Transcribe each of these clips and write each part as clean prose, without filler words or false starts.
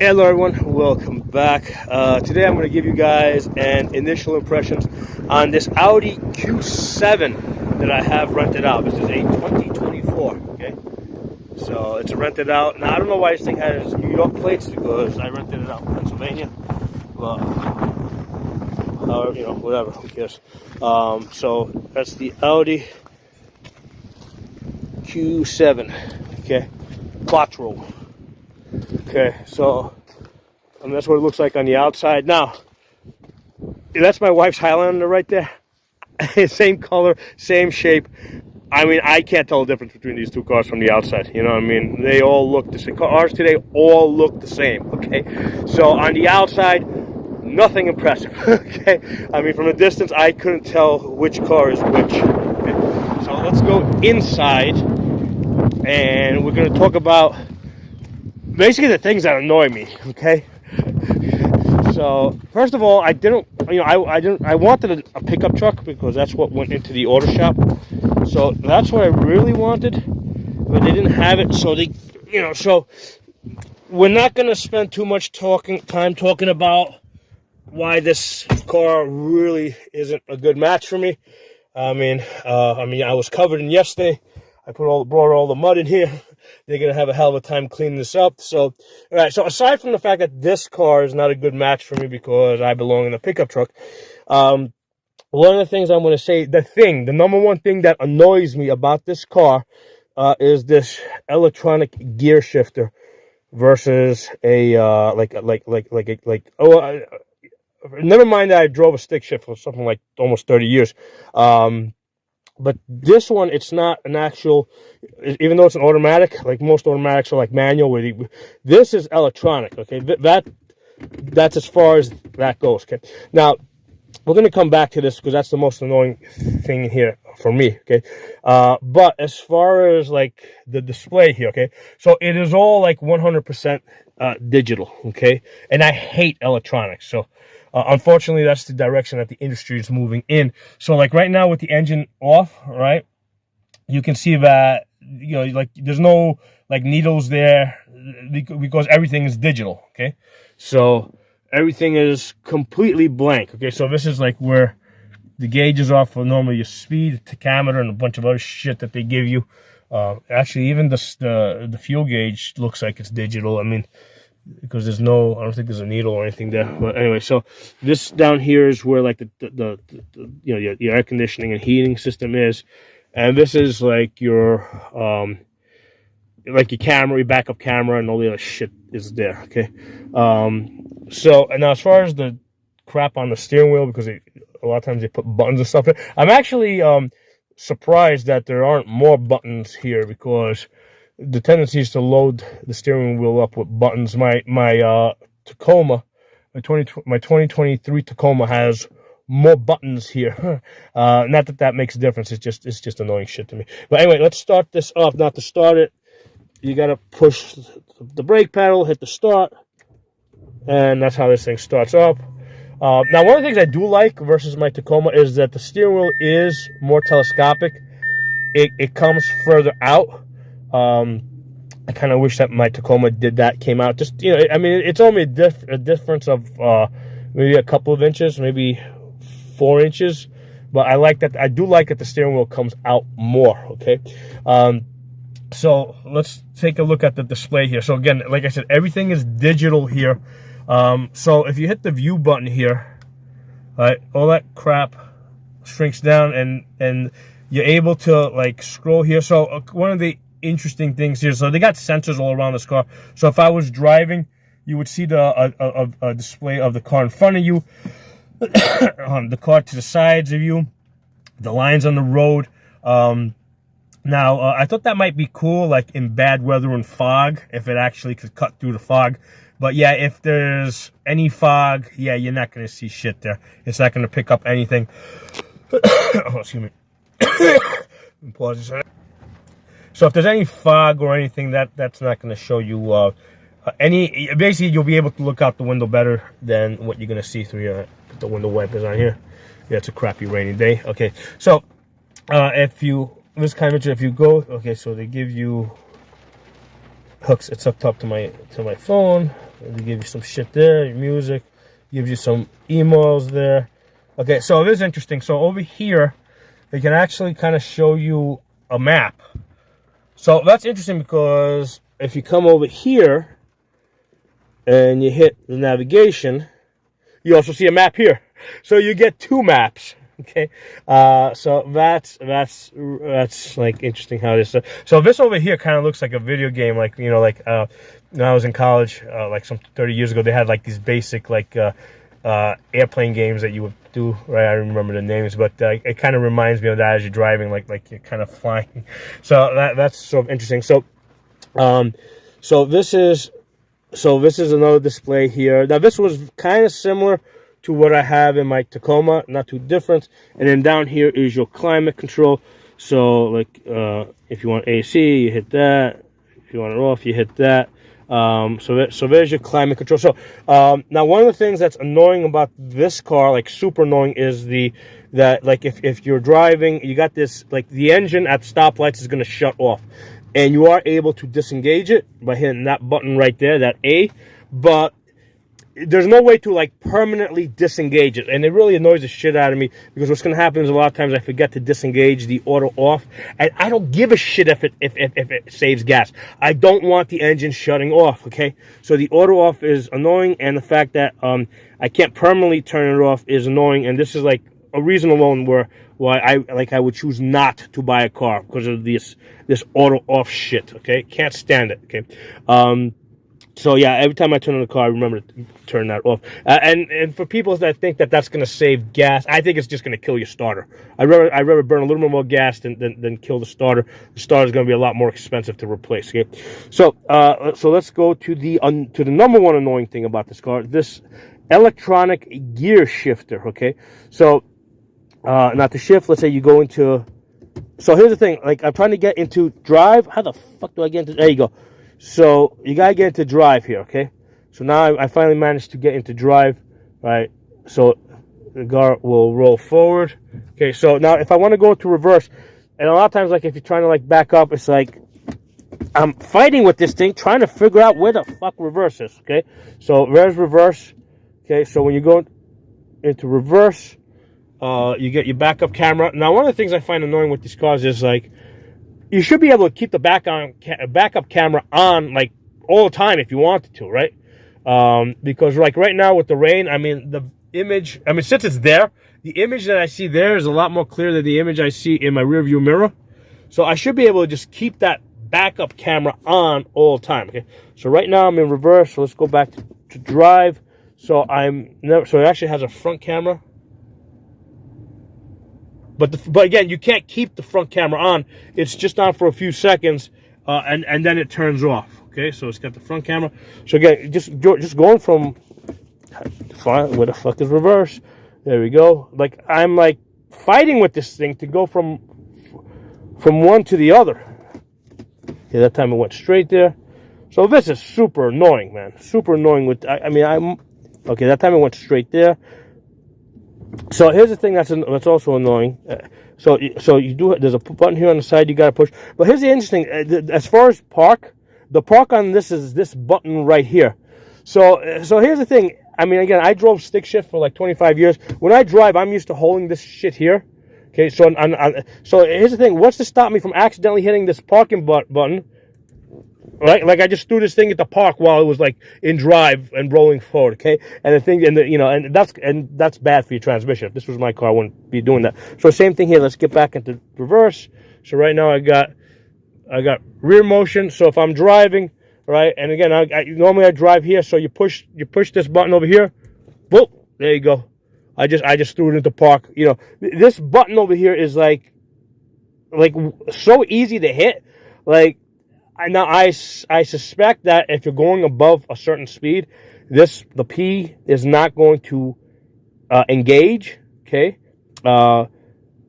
Hello everyone, welcome back. Today I'm going to give you guys an initial impressions on this Audi Q7 that I have rented out. This is a 2024, okay? So it's a rented out. Now I don't know why this thing has New York plates because I rented it out in Pennsylvania. But, whatever, who cares? So that's the Audi Q7, okay? Quattro. Okay, so that's what it looks like on the outside. Now, that's my wife's Highlander right there. Same color, same shape. I mean, I can't tell the difference between these two cars from the outside. You know what I mean? They all look the same. Cars today all look the same, okay? So on the outside, nothing impressive, okay? I mean, from a distance, I couldn't tell which car is which. Okay? So let's go inside, and we're going to talk about basically the things that annoy me, okay? So first of all, I wanted a pickup truck because that's what went into the auto shop. So that's what I really wanted, but they didn't have it. So so we're not going to spend too much time talking about why this car really isn't a good match for me. I was covered in yesterday. I brought all the mud in here. They're going to have a hell of a time cleaning this up. So, all right. So aside from the fact that this car is not a good match for me because I belong in a pickup truck, one of the things I'm going to say, the number one thing that annoys me about this car is this electronic gear shifter versus a never mind that I drove a stick shift for something like almost 30 years. But this one, it's not an actual, even though it's an automatic, like most automatics are like manual. This is electronic, okay? That's as far as that goes, okay? Now, we're going to come back to this because that's the most annoying thing here for me, okay? But as far as like the display here, okay? So it is all like 100% digital, okay? And I hate electronics, so unfortunately, that's the direction that the industry is moving in. So, like right now with the engine off, right, you can see that, like there's no like needles there because everything is digital, okay? So everything is completely blank, okay? So this is like where the gauges are for normally your speed, tachometer, and a bunch of other shit that they give you. Actually, even the fuel gauge looks like it's digital. I mean, because I don't think there's a needle or anything there. But anyway, so this down here is where like your air conditioning and heating system is, and this is like your camera, your backup camera, and all the other shit is there. Okay, so and now as far as the crap on the steering wheel, because a lot of times they put buttons and stuff in, I'm actually surprised that there aren't more buttons here because the tendency is to load the steering wheel up with buttons. My Tacoma, my 2023 Tacoma has more buttons here. Not that makes a difference. It's just annoying shit to me. But anyway, let's start this up. Now to start it, you gotta push the brake pedal, hit the start, and that's how this thing starts up. Now one of the things I do like versus my Tacoma is that the steering wheel is more telescopic. It comes further out. I kind of wish that my Tacoma came out. Just, I mean, it's only a difference of maybe a couple of inches, maybe 4 inches. But I like that. I do like that the steering wheel comes out more, okay? So let's take a look at the display here. So again, like I said, everything is digital here. So if you hit the view button here, right, all that crap shrinks down and you're able to like scroll here. So one of the interesting things here, so they got sensors all around this car. So if I was driving, you would see a display of the car in front of you, the car to the sides of you, the lines on the road. Now I thought that might be cool, like in bad weather and fog, if it actually could cut through the fog. But yeah, if there's any fog, yeah, you're not going to see shit there. It's not going to pick up anything. Oh, excuse me. Pause a second. So if there's any fog or anything, that's not going to show you any. Basically, you'll be able to look out the window better than what you're going to see through your. Put the window wipers on here. Yeah, it's a crappy rainy day. Okay, so if you go, okay, so they give you hooks. It's hooked up to my phone. They give you some shit there, your music, gives you some emails there. Okay, so it is interesting. So over here, they can actually kind of show you a map. So that's interesting because if you come over here and you hit the navigation, you also see a map here. So you get two maps. Okay, so that's like interesting how this. So this over here kind of looks like a video game, like like when I was in college, like some 30 years ago, they had like these basic like airplane games that you would do. Right, I remember the names, but it kind of reminds me of that as you're driving, like you're kind of flying. So that's sort of interesting. So so this is another display here. Now this was kind of similar to what I have in my Tacoma, not too different. And then down here is your climate control. So like if you want AC, you hit that. If you want it off, you hit that. So there's your climate control. So now one of the things that's annoying about this car, like super annoying, is that like if you're driving, you got this, like the engine at stoplights is going to shut off, and you are able to disengage it by hitting that button right there, that A, but there's no way to like permanently disengage it, and it really annoys the shit out of me, because what's going to happen is a lot of times I forget to disengage the auto off, and I don't give a shit if it saves gas. I don't want the engine shutting off. Okay, so the auto off is annoying, and the fact that I can't permanently turn it off is annoying, and this is like a reason alone why I would choose not to buy a car, because of this auto off shit. Okay, can't stand it. Okay. So yeah, every time I turn on the car, I remember to turn that off. And for people that think that that's going to save gas, I think it's just going to kill your starter. I'd rather burn a little bit more gas than kill the starter. The starter is going to be a lot more expensive to replace. Okay, so let's go to the number one annoying thing about this car: this electronic gear shifter. Okay, so not to shift. Let's say you go into. So here's the thing: like I'm trying to get into drive. How the fuck do I get into? There you go. So you gotta get into drive here, okay? So now I finally managed to get into drive, right? So the car will roll forward. Okay, so now if I want to go to reverse, and a lot of times, like if you're trying to like back up, it's like I'm fighting with this thing, trying to figure out where the fuck reverse is. Okay, so there's reverse. Okay, so when you go into reverse, you get your backup camera. Now, one of the things I find annoying with these cars is like, you should be able to keep the backup camera on like all the time if you wanted to, right? Because like right now with the rain, I mean the image, since it's there, the image that I see there is a lot more clear than the image I see in my rear view mirror. So I should be able to just keep that backup camera on all the time. Okay, so right now I'm in reverse. So let's go back to drive. So so it actually has a front camera. But again, you can't keep the front camera on. It's just on for a few seconds, and then it turns off. Okay, so it's got the front camera. So again, just going from where the fuck is reverse? There we go. Like I'm like fighting with this thing to go from one to the other. Okay, that time it went straight there. So this is super annoying, man. Super annoying. Okay. That time it went straight there. So here's the thing that's also annoying. So you do, there's a button here on the side you got to push. But here's the interesting, as far as park, the park on this is this button right here. So here's the thing. I mean, again, I drove stick shift for like 25 years. When I drive, I'm used to holding this shit here. Okay, so here's the thing. What's to stop me from accidentally hitting this parking button? Right, like I just threw this thing at the park while it was like in drive and rolling forward. Okay, and the thing, and that's bad for your transmission. If this was my car, I wouldn't be doing that. So same thing here. Let's get back into reverse. So right now I got rear motion. So if I'm driving, right, and again, normally I drive here. So you push this button over here. Boom, there you go. I just threw it into park. This button over here is like so easy to hit, like. Now, I suspect that if you're going above a certain speed, the P is not going to engage, okay? But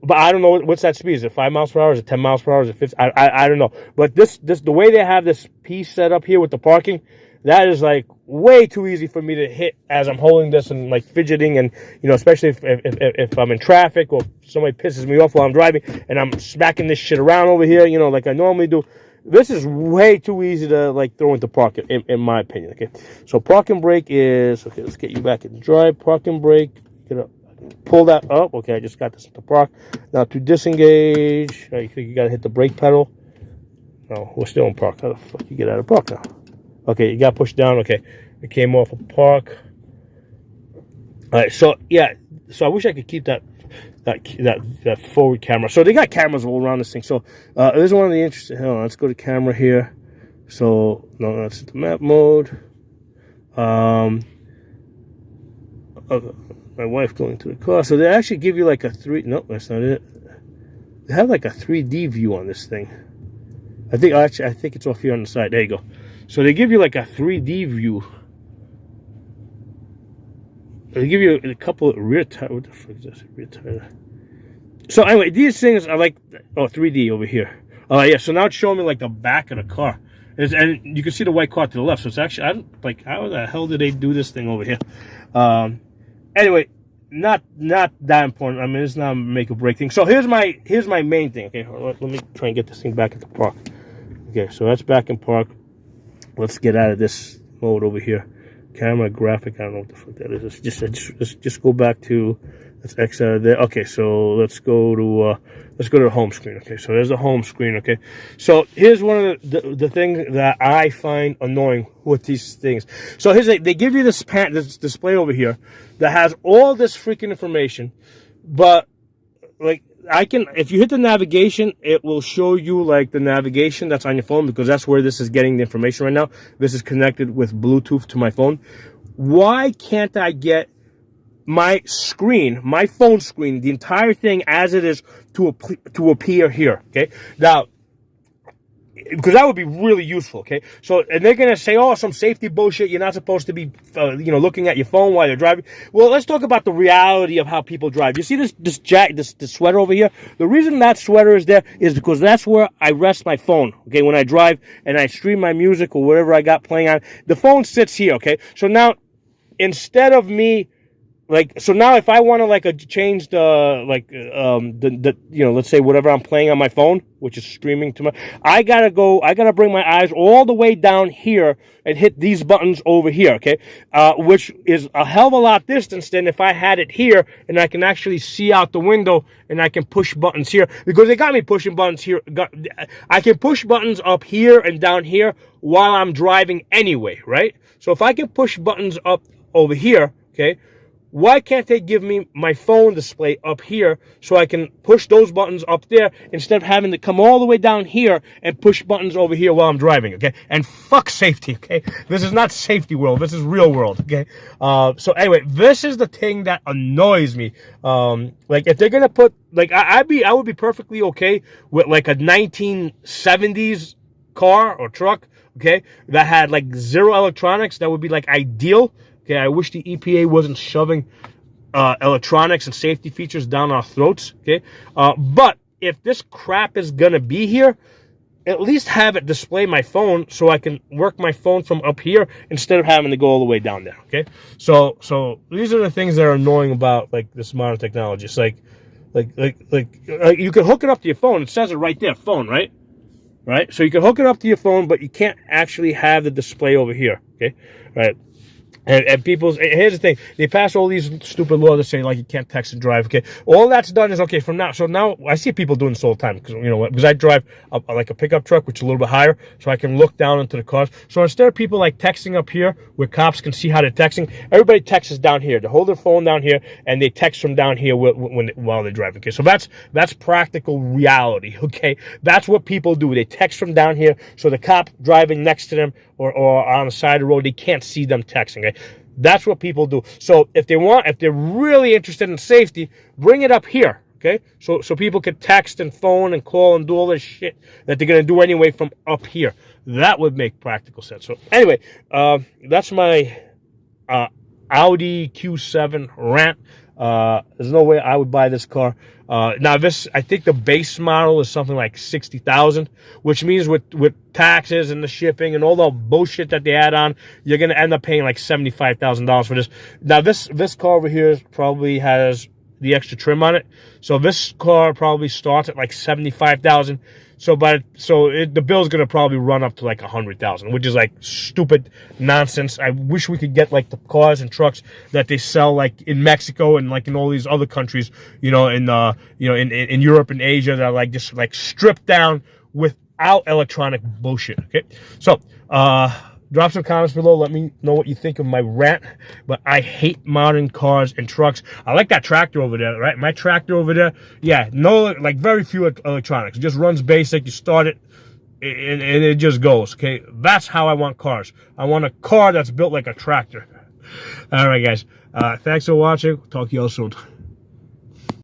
I don't know what's that speed. Is it 5 miles per hour? Is it 10 miles per hour? Is it 50? I don't know. But the way they have this P set up here with the parking, that is like way too easy for me to hit as I'm holding this and like fidgeting, and especially if I'm in traffic or somebody pisses me off while I'm driving and I'm smacking this shit around over here, like I normally do. this is way too easy to like throw into park, in my opinion. Okay, so park and brake is okay. Let's get you back in drive. Park and brake. Get up. Pull that up. Okay, I just got this into park. Now to disengage, you think you gotta hit the brake pedal. No, we're still in park. How the fuck you get out of park now? Okay, you got pushed down. Okay, it came off of park. All right, so yeah, so I wish I could keep that forward camera. So they got cameras all around this thing. So this is one of the interesting. Hold on, let's go to camera here. So no, that's the map mode. My wife going to the car. So they actually give you like a no, that's not it. They have like a 3D view on this thing. I think it's off here on the side. There you go. So they give you like a 3D view. They give you a couple of rear tire. What the fuck is this? Rear tire. So anyway, these things are like 3D over here. Yeah. So now it's showing me like the back of the car, and you can see the white car to the left. So it's actually how the hell did they do this thing over here? Anyway, not that important. I mean, it's not a make or break thing. So here's my main thing. Okay, let me try and get this thing back into park. Okay, so that's back in park. Let's get out of this mode over here. Camera, graphic, I don't know what the fuck that is. Let's just go back to, let's X out of there. Okay, so let's go to the home screen. Okay, so there's the home screen. Okay, so here's one of the things that I find annoying with these things. So they give you this display over here that has all this freaking information, but like if you hit the navigation, it will show you like the navigation that's on your phone, because that's where this is getting the information right now. This is connected with Bluetooth to my phone. Why can't I get my screen, my phone screen, the entire thing as it is to appear here? Okay, now, because that would be really useful. Okay, so, and they're gonna say, oh, some safety bullshit, you're not supposed to be looking at your phone while you're driving. Well, let's talk about the reality of how people drive. You see this sweater over here? The reason that sweater is there is because that's where I rest my phone. Okay, when I drive and I stream my music or whatever I got playing on, the phone sits here. Okay, so now instead of me, so now if I want to change let's say whatever I'm playing on my phone, which is streaming to I gotta bring my eyes all the way down here and hit these buttons over here, okay? Which is a hell of a lot distance than if I had it here and I can actually see out the window and I can push buttons here, because they got me pushing buttons here. I can push buttons up here and down here while I'm driving anyway, right? So if I can push buttons up over here, okay, why can't they give me my phone display up here so I can push those buttons up there instead of having to come all the way down here and push buttons over here while I'm driving, okay? And fuck safety, okay? This is not safety world. This is real world, okay? So anyway, this is the thing that annoys me. Like if they're going to put, like I would be perfectly okay with like a 1970s car or truck, okay, that had like zero electronics. That would be like ideal. Okay, I wish the EPA wasn't shoving electronics and safety features down our throats, okay? But if this crap is going to be here, at least have it display my phone so I can work my phone from up here instead of having to go all the way down there, okay? So these are the things that are annoying about, like, this modern technology. It's like you can hook it up to your phone. It says it right there, phone, right? Right? So you can hook it up to your phone, but you can't actually have the display over here, okay? Right? And here's the thing, they pass all these stupid laws that say, like, you can't text and drive, okay? All that's done is, okay, from now, so now I see people doing this all the time, because, you know what, because I drive like a pickup truck, which is a little bit higher, so I can look down into the cars. So instead of people, like, texting up here, where cops can see how they're texting, everybody texts down here. They hold their phone down here, and they text from down here while they're driving, okay? So that's practical reality, okay? That's what people do. They text from down here, so the cop driving next to them or on the side of the road, they can't see them texting, okay? That's what people do. So if they're really interested in safety, bring it up here, okay? So people can text and phone and call and do all this shit that they're going to do anyway from up here. That would make practical sense. So anyway, that's my Audi Q7 rant. There's no way I would buy this car. Now this, I think the base model is something like $60,000, which means with taxes and the shipping and all the bullshit that they add on, you're gonna end up paying like $75,000 for this. Now this car over here probably has the extra trim on it. So this car probably starts at like 75,000. So the bill's gonna probably run up to like 100,000, which is like stupid nonsense. I wish we could get like the cars and trucks that they sell like in Mexico and like in all these other countries, in Europe and Asia, that are like just like stripped down without electronic bullshit. Okay, so drop some comments below. Let me know what you think of my rant. But I hate modern cars and trucks. I like that tractor over there, right? My tractor over there, yeah, no, like very few electronics. It just runs basic. You start it, and it just goes. Okay, that's how I want cars. I want a car that's built like a tractor. All right, guys. Thanks for watching. Talk to you all soon.